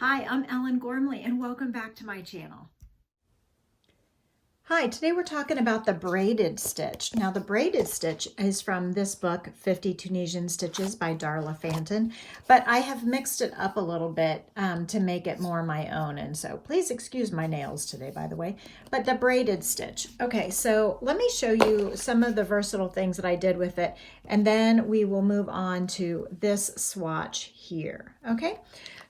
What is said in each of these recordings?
Hi, I'm Ellen Gormley and welcome back to my channel. Hi, today we're talking about the braided stitch. Now the braided stitch is from this book, 50 Tunisian Stitches by Darla Fanton, but I have mixed it up a little bit to make it more my own. And so please excuse my nails today, by the way, but the braided stitch. Okay, so let me show you some of the versatile things that I did with it, and then we will move on to this swatch here, okay?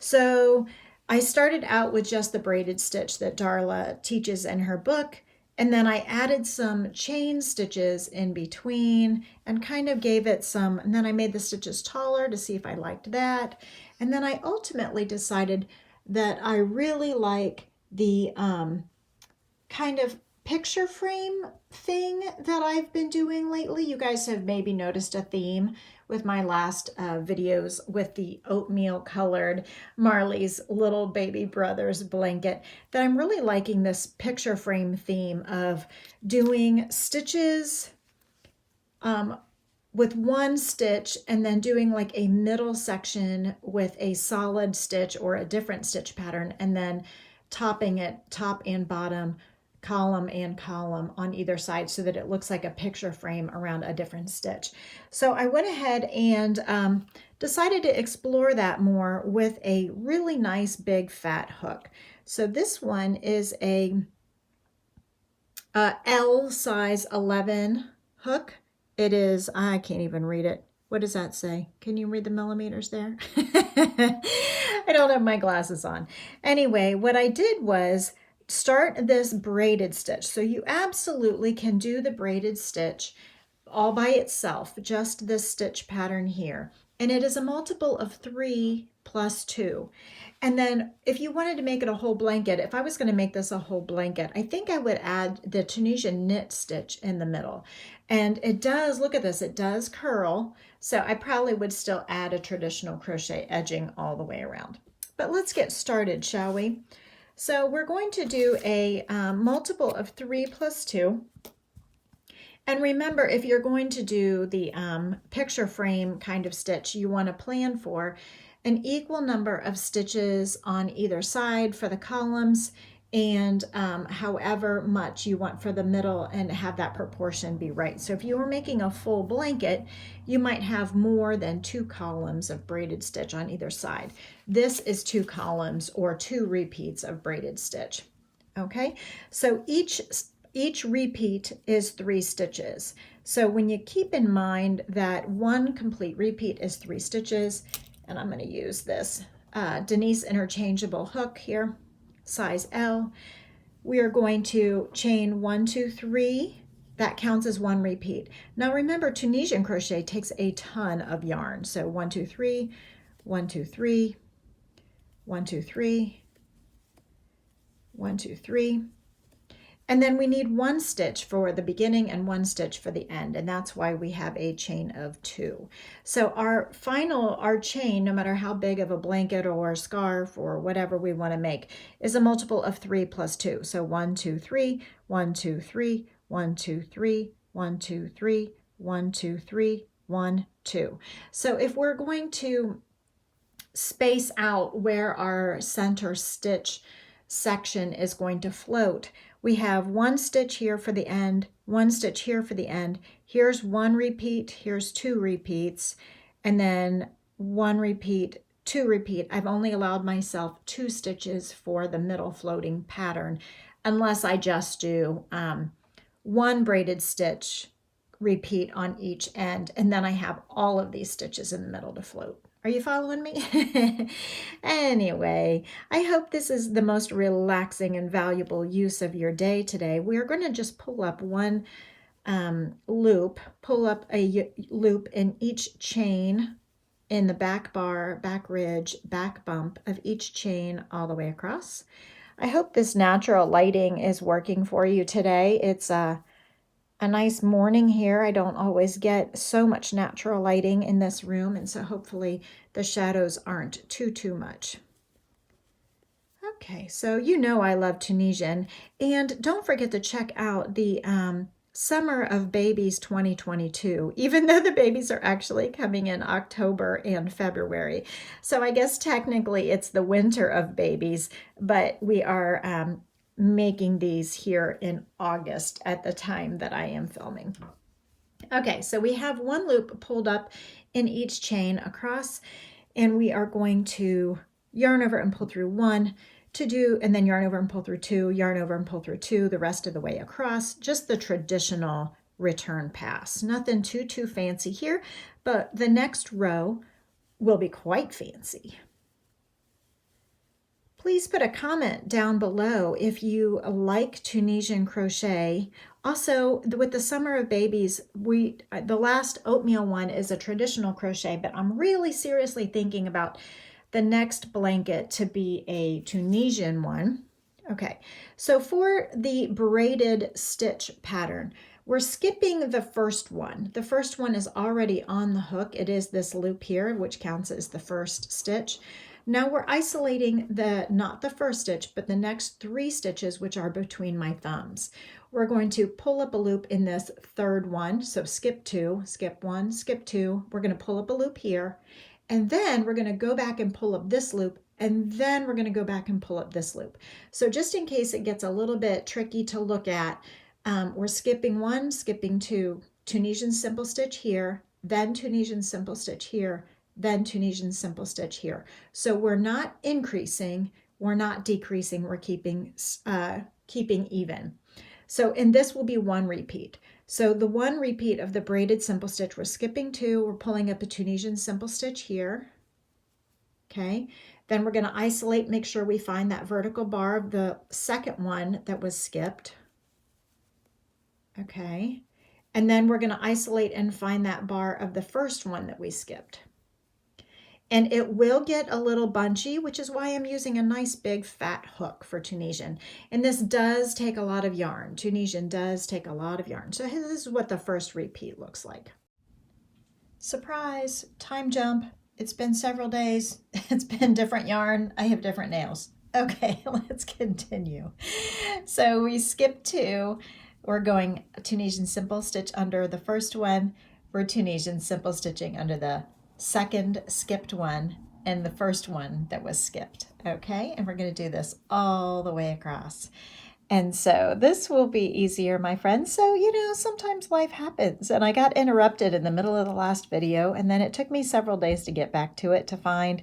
So I started out with just the braided stitch that Darla teaches in her book. And then I added some chain stitches in between and kind of gave it some, and then I made the stitches taller to see if I liked that. And then I ultimately decided that I really like the kind of picture frame thing that I've been doing lately. You guys have maybe noticed a theme with my last videos with the oatmeal colored Marley's little baby brother's blanket, that I'm really liking this picture frame theme of doing stitches with one stitch and then doing like a middle section with a solid stitch or a different stitch pattern, and then topping it top and bottom, column and column on either side, so that it looks like a picture frame around a different stitch. So I went ahead and decided to explore that more with a really nice big fat hook. So this one is a L size 11 hook. It is, I can't even read it. What does that say? Can you read the millimeters there? I don't have my glasses on. Anyway, what I did was start this braided stitch. So you absolutely can do the braided stitch all by itself, just this stitch pattern here. And it is a multiple of 3 plus 2. And then if you wanted to make it a whole blanket, if I was going to make this a whole blanket, I think I would add the Tunisian knit stitch in the middle. And it does, look at this, it does curl. So I probably would still add a traditional crochet edging all the way around. But let's get started, shall we? So we're going to do a multiple of 3 plus 2. And remember, if you're going to do the picture frame kind of stitch, you want to plan for an equal number of stitches on either side for the columns, and however much you want for the middle, and have that proportion be right. So if you were making a full blanket, you might have more than 2 columns of braided stitch on either side. This is 2 columns or 2 repeats of braided stitch. Okay, so each repeat is 3 stitches. So when you keep in mind that one complete repeat is 3 stitches, and I'm going to use this Denise interchangeable hook here, size L. We are going to chain 1, 2, 3. That counts as 1 repeat. Now remember, Tunisian crochet takes a ton of yarn. So 1, 2, 3, 1, 2, 3, 1, 2, 3, 1, 2, 3. And then we need 1 stitch for the beginning and 1 stitch for the end, and that's why we have a chain of 2. So our chain, no matter how big of a blanket or scarf or whatever we want to make, is a multiple of 3 plus 2. So 1, 2, 3, 1, 2, 3, 1, 2, 3, 1, 2, 3, 1, 2, 3, 1, 2. So if we're going to space out where our center stitch section is going to float, we have 1 stitch here for the end, 1 stitch here for the end. Here's 1 repeat, here's 2 repeats, and then 1 repeat, 2 repeat. I've only allowed myself 2 stitches for the middle floating pattern, unless I just do 1 braided stitch repeat on each end, and then I have all of these stitches in the middle to float. Are you following me? Anyway, I hope this is the most relaxing and valuable use of your day today. We're going to just pull up one loop, pull up a loop in each chain in the back bar, back ridge, back bump of each chain all the way across. I hope this natural lighting is working for you today. It's a nice morning here. I don't always get so much natural lighting in this room, and so hopefully the shadows aren't too much. Okay, so you know I love Tunisian, and don't forget to check out the Summer of Babies 2022, even though the babies are actually coming in October and February. So I guess technically it's the winter of babies, but we are making these here in August at the time that I am filming. Okay, so we have one loop pulled up in each chain across, and we are going to yarn over and pull through one, and then yarn over and pull through two, yarn over and pull through two, the rest of the way across, just the traditional return pass. Nothing too fancy here, but the next row will be quite fancy. Please put a comment down below if you like Tunisian crochet. Also, with the Summer of Babies, the last oatmeal one is a traditional crochet, but I'm really seriously thinking about the next blanket to be a Tunisian one. Okay, so for the braided stitch pattern, we're skipping the first one. The first one is already on the hook. It is this loop here, which counts as the first stitch. Now we're isolating not the first stitch, but the next 3 stitches, which are between my thumbs. We're going to pull up a loop in this third one. So skip 2, skip 1, skip 2. We're going to pull up a loop here. And then we're going to go back and pull up this loop, and then we're going to go back and pull up this loop. So just in case it gets a little bit tricky to look at, we're skipping 1, skipping 2, Tunisian simple stitch here, then Tunisian simple stitch here, then Tunisian simple stitch here. So we're not increasing, we're not decreasing, we're keeping even. So, and this will be 1 repeat. So the 1 repeat of the braided simple stitch, we're skipping 2, we're pulling up a Tunisian simple stitch here. Okay, then we're going to isolate, make sure we find that vertical bar of the second one that was skipped. Okay, and then we're going to isolate and find that bar of the first one that we skipped. And it will get a little bunchy, which is why I'm using a nice big fat hook for Tunisian. And this does take a lot of yarn. Tunisian does take a lot of yarn. So this is what the first repeat looks like. Surprise, time jump. It's been several days. It's been different yarn. I have different nails. Okay, let's continue. So we skip 2. We're going Tunisian simple stitch under the first one. We're Tunisian simple stitching under the second skipped one and the first one that was skipped. Okay, and we're going to do this all the way across. And so this will be easier, my friends. So, sometimes life happens, and I got interrupted in the middle of the last video, and then it took me several days to get back to it to find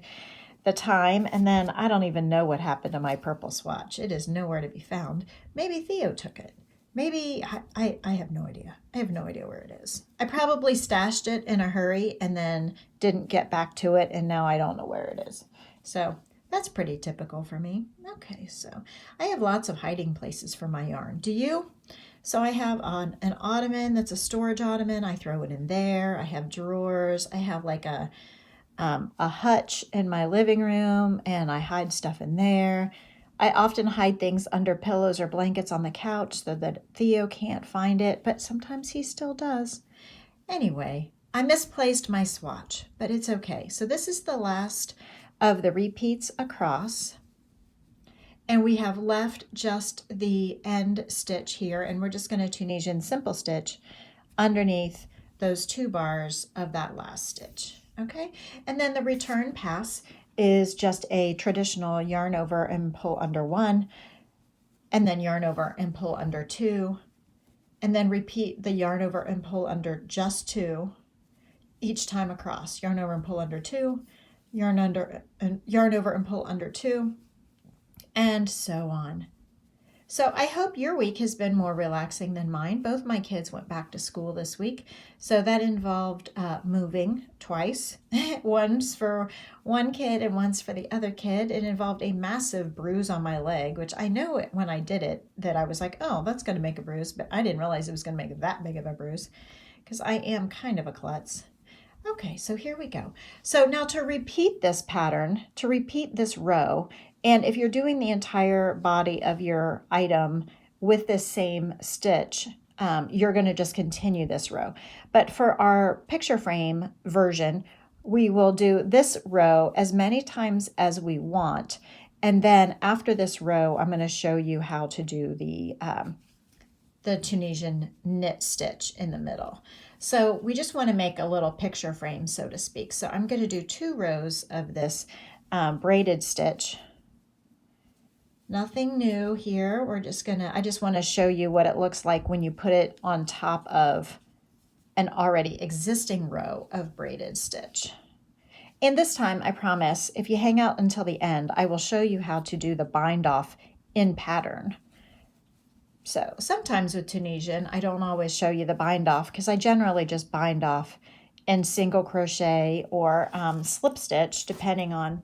the time, and then I don't even know what happened to my purple swatch. It is nowhere to be found. Maybe Theo took it. Maybe, I have no idea. I have no idea where it is. I probably stashed it in a hurry and then didn't get back to it, and now I don't know where it is. So that's pretty typical for me. Okay, so I have lots of hiding places for my yarn. Do you? So I have an ottoman that's a storage ottoman. I throw it in there. I have drawers. I have like a hutch in my living room, and I hide stuff in there. I often hide things under pillows or blankets on the couch so that Theo can't find it, but sometimes he still does. Anyway, I misplaced my swatch, but it's okay. So this is the last of the repeats across, and we have left just the end stitch here, and we're just going to Tunisian simple stitch underneath those 2 bars of that last stitch. Okay, and then the return pass is just a traditional yarn over and pull under 1, and then yarn over and pull under 2, and then repeat the yarn over and pull under just 2 each time across. Yarn over and pull under 2, yarn over and pull under 2, and so on. So I hope your week has been more relaxing than mine. Both my kids went back to school this week, so that involved moving twice. Once for one kid and once for the other kid. It involved a massive bruise on my leg, which I know when I did it that I was like, oh, that's going to make a bruise, but I didn't realize it was going to make that big of a bruise because I am kind of a klutz. Okay, so here we go. So now to repeat this pattern, to repeat this row, and if you're doing the entire body of your item with this same stitch, you're going to just continue this row. But for our picture frame version, we will do this row as many times as we want. And then after this row, I'm going to show you how to do the the Tunisian knit stitch in the middle. So we just want to make a little picture frame, so to speak. So I'm going to do 2 rows of this braided stitch. Nothing new here. I just want to show you what it looks like when you put it on top of an already existing row of braided stitch. And this time, I promise, if you hang out until the end, I will show you how to do the bind off in pattern. So sometimes with Tunisian, I don't always show you the bind off because I generally just bind off in single crochet or slip stitch, depending on,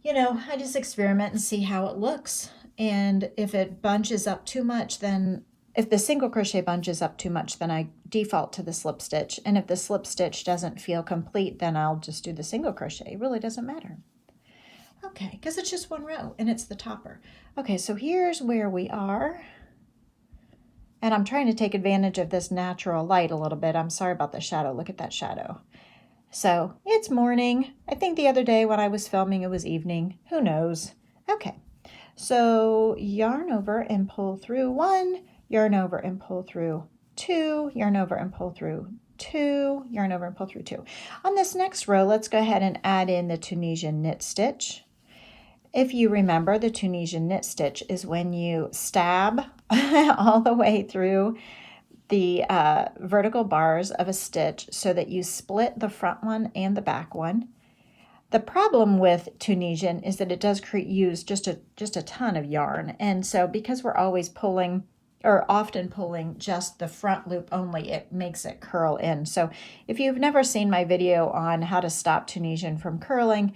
I just experiment and see how it looks. And if it bunches up too much, then if the single crochet bunches up too much, then I default to the slip stitch. And if the slip stitch doesn't feel complete, then I'll just do the single crochet. It really doesn't matter. Okay, because it's just 1 row and it's the topper. Okay, so here's where we are. And I'm trying to take advantage of this natural light a little bit. I'm sorry about the shadow. Look at that shadow. So it's morning. I think the other day when I was filming, it was evening. Who knows? Okay, so yarn over and pull through 1, yarn over and pull through 2, yarn over and pull through 2, yarn over and pull through 2. On this next row, let's go ahead and add in the Tunisian knit stitch. If you remember, the Tunisian knit stitch is when you stab all the way through the vertical bars of a stitch so that you split the front one and the back one. The problem with Tunisian is that it does use just a ton of yarn. And so because we're always pulling, or often pulling just the front loop only, it makes it curl in. So if you've never seen my video on how to stop Tunisian from curling,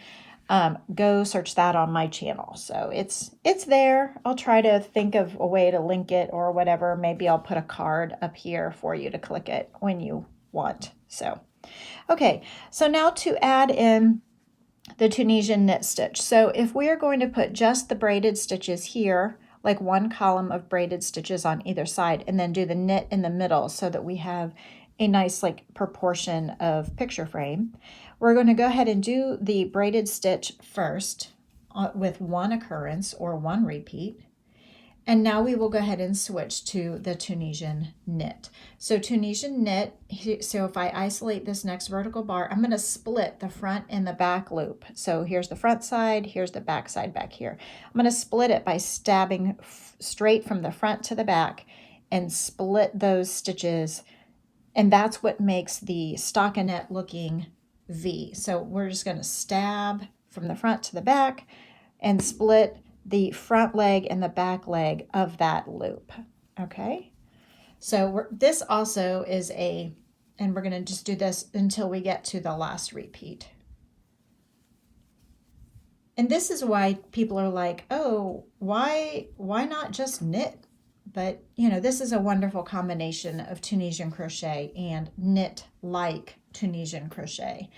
go search that on my channel. So it's there. I'll try to think of a way to link it or whatever. Maybe I'll put a card up here for you to click it when you want. So, okay. So now to add in the Tunisian knit stitch. So if we are going to put just the braided stitches here, like 1 column of braided stitches on either side, and then do the knit in the middle so that we have a nice proportion of picture frame, we're going to go ahead and do the braided stitch first with 1 occurrence or 1 repeat. And now we will go ahead and switch to the Tunisian knit. So Tunisian knit, so if I isolate this next vertical bar, I'm going to split the front and the back loop. So here's the front side, here's the back side back here. I'm going to split it by stabbing straight from the front to the back and split those stitches. And that's what makes the stockinette looking V. So we're just going to stab from the front to the back and split the front leg and the back leg of that loop. Okay, so this also is and we're going to just do this until we get to the last repeat. And this is why people are like, oh, why not just knit? But this is a wonderful combination of Tunisian crochet and knit like Tunisian crochet.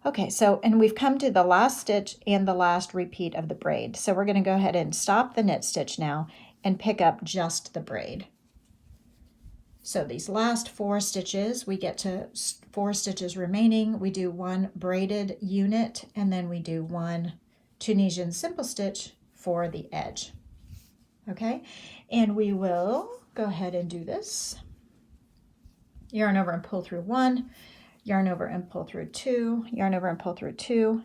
Okay, so, and we've come to the last stitch and the last repeat of the braid. So we're going to go ahead and stop the knit stitch now and pick up just the braid. So these last 4 stitches, we get to 4 stitches remaining. We do 1 braided unit, and then we do 1 Tunisian simple stitch for the edge. Okay, and we will go ahead and do this. Yarn over and pull through 1, yarn over and pull through 2, yarn over and pull through 2,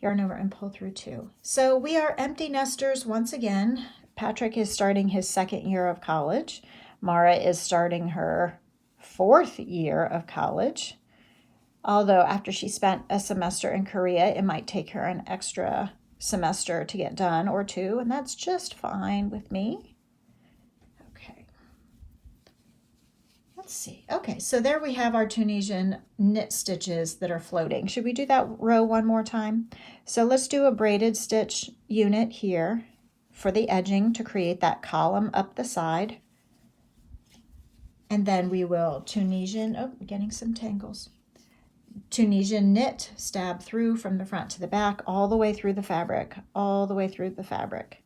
yarn over and pull through 2. So we are empty nesters once again. Patrick is starting his 2nd year of college. Mara is starting her 4th year of college. Although after she spent a semester in Korea, it might take her an extra semester to get done or 2, and that's just fine with me. Okay. Let's see. Okay, so there we have our Tunisian knit stitches that are floating. Should we do that row one more time? So let's do a braided stitch unit here for the edging to create that column up the side. And then we will Tunisian, oh, getting some tangles. Tunisian knit, stab through from the front to the back, all the way through the fabric, all the way through the fabric.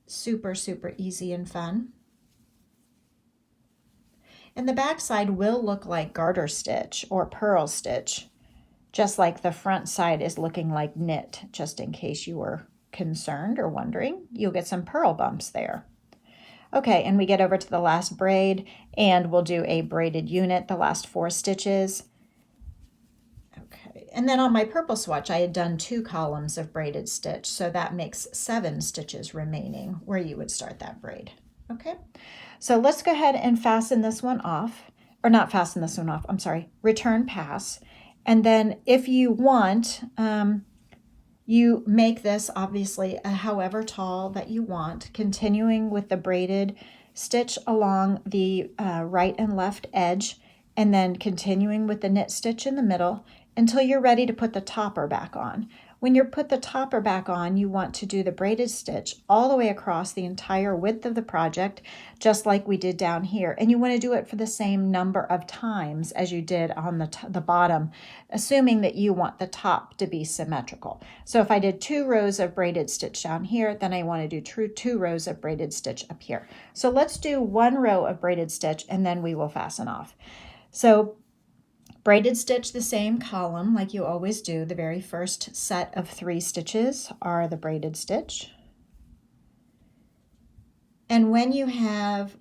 Super, super easy and fun. And the back side will look like garter stitch or purl stitch, just like the front side is looking like knit, just in case you were concerned or wondering. You'll get some purl bumps there. Okay, and we get over to the last braid and we'll do a braided unit, the last 4 stitches. Okay, and then on my purple swatch, I had done 2 columns of braided stitch, so that makes 7 stitches remaining where you would start that braid. Okay, so let's go ahead and fasten this one off, or not fasten this one off, I'm sorry, return pass. And then if you want, you make this obviously however tall that you want, continuing with the braided stitch along the right and left edge, and then continuing with the knit stitch in the middle until you're ready to put the topper back on. When you put the topper back on, you want to do the braided stitch all the way across the entire width of the project, just like we did down here. And you want to do it for the same number of times as you did on the bottom, assuming that you want the top to be symmetrical. So if I did 2 rows of braided stitch down here, then I want to do 2 rows of braided stitch up here. So let's do 1 row of braided stitch and then we will fasten off. So braided stitch the same column like you always do. The very first set of 3 stitches are the braided stitch. And when you have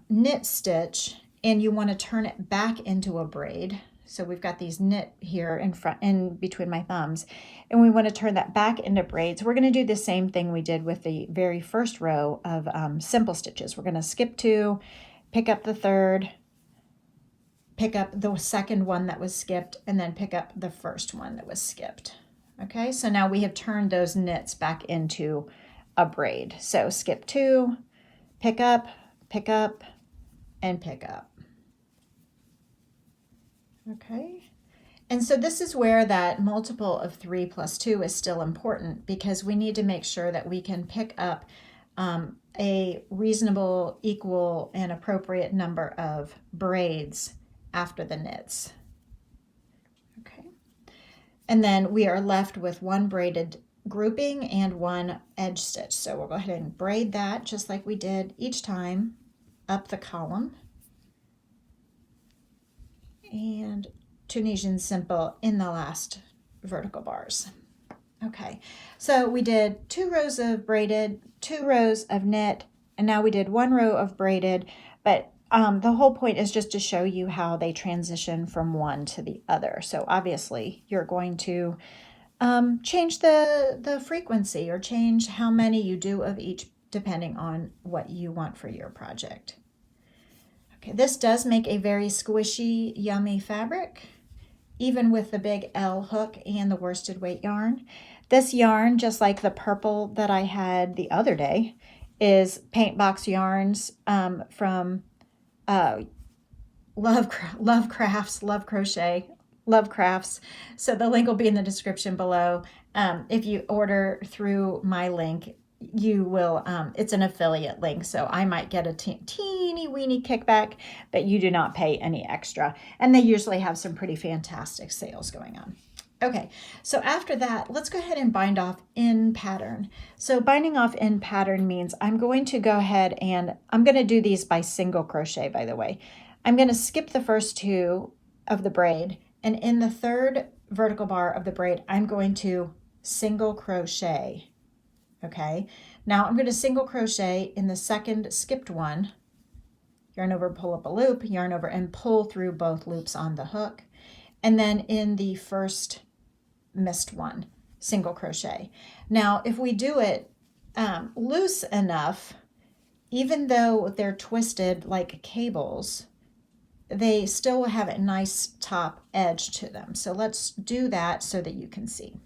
knit stitch and you want to turn it back into a braid, so we've got these knit here in front, in between my thumbs, and we want to turn that back into braids, we're going to do the same thing we did with the very first row of simple stitches. We're going to skip 2, pick up the 3rd, pick up the second one that was skipped, and then pick up the first one that was skipped. Okay, so now we have turned those knits back into a braid. So skip 2, pick up, and pick up. Okay, and so this is where that multiple of 3 plus 2 is still important, because we need to make sure that we can pick up a reasonable, equal, and appropriate number of braids after the knits. Okay, and then we are left with 1 braided grouping and 1 edge stitch. So we'll go ahead and braid that just like we did each time up the column, and Tunisian simple in the last vertical bars. Okay, so we did 2 rows of braided, 2 rows of knit, and now we did 1 row of braided, but the whole point is just to show you how they transition from one to the other. So obviously you're going to change the frequency, or change how many you do of each depending on what you want for your project. Okay, this does make a very squishy, yummy fabric, even with the big L hook and the worsted weight yarn. This yarn, just like the purple that I had the other day, is Paint Box Yarns from Love Crafts. So the link will be in the description below. If you order through my link, you will, it's an affiliate link, so I might get a teeny weeny kickback, but you do not pay any extra. And they usually have some pretty fantastic sales going on. Okay, so after that, let's go ahead and bind off in pattern. So binding off in pattern means I'm going to go ahead and I'm going to do these by single crochet, by the way. I'm going to skip the first 2 of the braid, and in the 3rd vertical bar of the braid, I'm going to single crochet. Okay, now I'm going to single crochet in the 2nd skipped one, yarn over, pull up a loop, yarn over and pull through both loops on the hook, and then in the 1st missed one, single crochet. Now if we do it loose enough, even though they're twisted like cables, they still have a nice top edge to them. So let's do that so that you can see.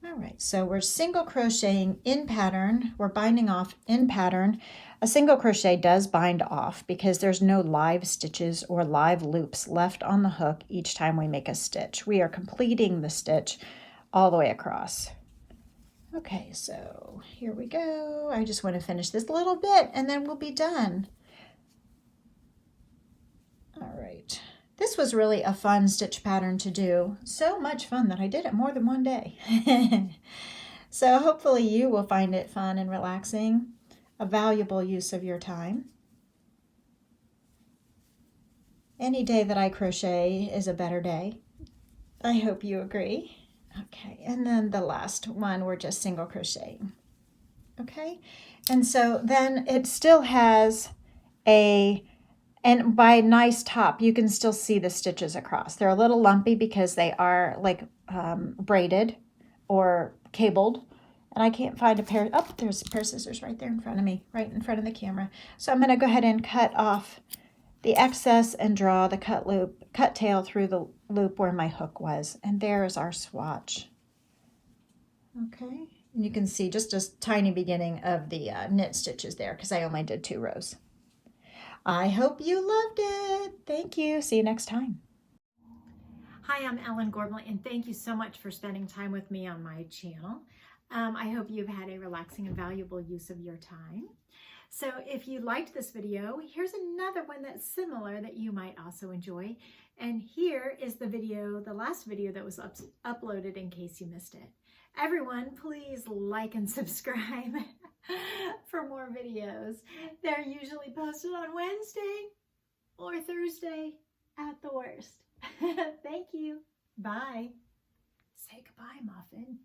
All right, so we're single crocheting in pattern. We're binding off in pattern. A single crochet does bind off because there's no live stitches or live loops left on the hook each time we make a stitch. We are completing the stitch all the way across. Okay, so here we go. I just want to finish this little bit and then we'll be done. All right. This was really a fun stitch pattern to do. So much fun that I did it more than one day. So hopefully you will find it fun and relaxing, a valuable use of your time. Any day that I crochet is a better day. I hope you agree. Okay, and then the last one, we're just single crocheting. Okay, and so then it still has and by nice top, you can still see the stitches across. They're a little lumpy because they are like braided or cabled. And I can't find a pair. Oh, there's a pair of scissors right there in front of me, right in front of the camera. So I'm going to go ahead and cut off the excess and draw the cut tail through the loop where my hook was. And there is our swatch. Okay, and you can see just a tiny beginning of the knit stitches there because I only did 2 rows. I hope you loved it. Thank you. See you next time. Hi, I'm Ellen Gormley, and thank you so much for spending time with me on my channel. I hope you've had a relaxing and valuable use of your time. So if you liked this video, here's another one that's similar that you might also enjoy. And here is the video, the last video that was uploaded in case you missed it. Everyone, please like and subscribe for more videos. They're usually posted on Wednesday or Thursday at the worst. Thank you. Bye. Say goodbye, Muffin.